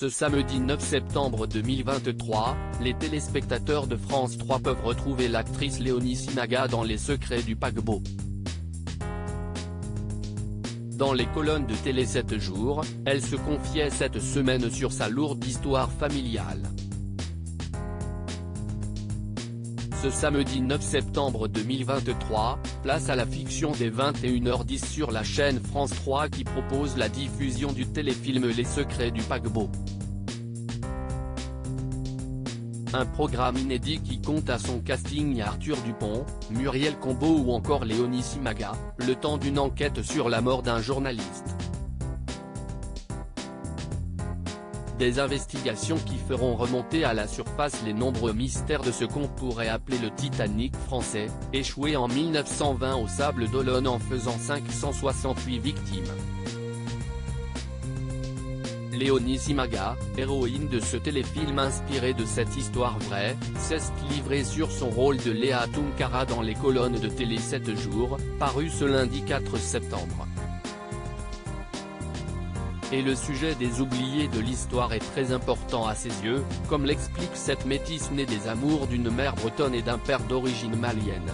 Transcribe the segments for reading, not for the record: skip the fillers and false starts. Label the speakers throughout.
Speaker 1: Ce samedi 9 septembre 2023, les téléspectateurs de France 3 peuvent retrouver l'actrice Léonie Sinaga dans Les Secrets du paquebot. Dans les colonnes de Télé 7 jours, elle se confiait cette semaine sur sa lourde histoire familiale. Ce samedi 9 septembre 2023, place à la fiction dès 21h10 sur la chaîne France 3 qui propose la diffusion du téléfilm Les Secrets du paquebot. Un programme inédit qui compte à son casting Arthur Dupont, Muriel Combeau ou encore Léonie Sinaga, le temps d'une enquête sur la mort d'un journaliste. Des investigations qui feront remonter à la surface les nombreux mystères de ce qu'on pourrait appeler le Titanic français, échoué en 1920 aux Sables d'Olonne en faisant 568 victimes. Léonie Sinaga, héroïne de ce téléfilm inspiré de cette histoire vraie, s'est livrée sur son rôle de Léa Tunkara dans les colonnes de Télé 7 jours, paru ce lundi 4 septembre. Et le sujet des oubliés de l'histoire est très important à ses yeux, comme l'explique cette métisse née des amours d'une mère bretonne et d'un père d'origine malienne.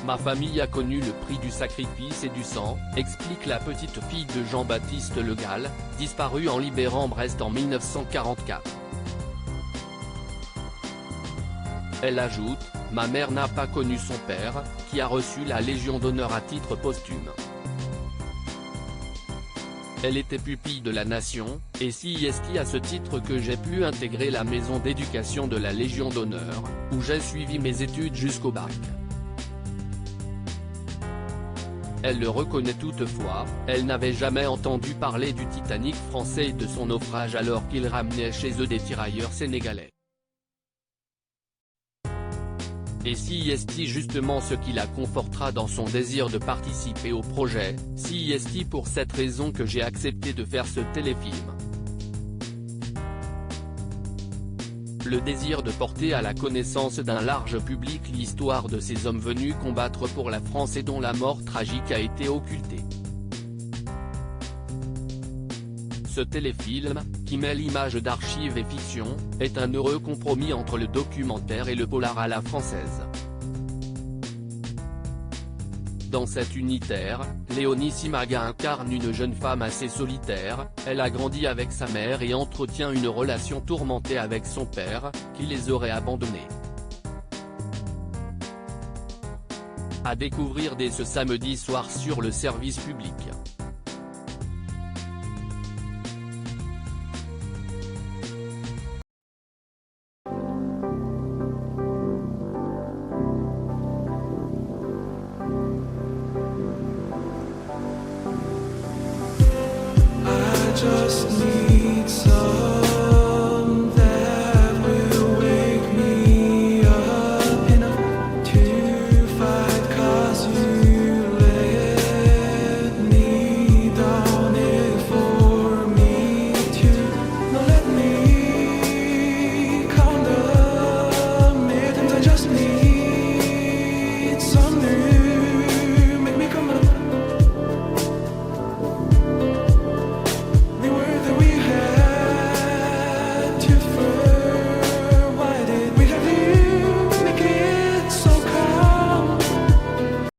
Speaker 1: Ma famille a connu le prix du sacrifice et du sang, explique la petite fille de Jean-Baptiste Le Gall, disparu en libérant Brest en 1944. Elle ajoute, « Ma mère n'a pas connu son père, qui a reçu la Légion d'honneur à titre posthume. Elle était pupille de la Nation, et c'est à ce titre que j'ai pu intégrer la maison d'éducation de la Légion d'honneur, où j'ai suivi mes études jusqu'au bac. » Elle le reconnaît toutefois, elle n'avait jamais entendu parler du Titanic français et de son naufrage alors qu'il ramenait chez eux des tirailleurs sénégalais. Et c'est justement ce qui la confortera dans son désir de participer au projet, c'est pour cette raison que j'ai accepté de faire ce téléfilm. Le désir de porter à la connaissance d'un large public l'histoire de ces hommes venus combattre pour la France et dont la mort tragique a été occultée. Ce téléfilm, qui mêle images d'archives et fiction, est un heureux compromis entre le documentaire et le polar à la française. Dans cet unitaire, Léonie Sinaga incarne une jeune femme assez solitaire, elle a grandi avec sa mère et entretient une relation tourmentée avec son père, qui les aurait abandonnés. À découvrir dès ce samedi soir sur le service public.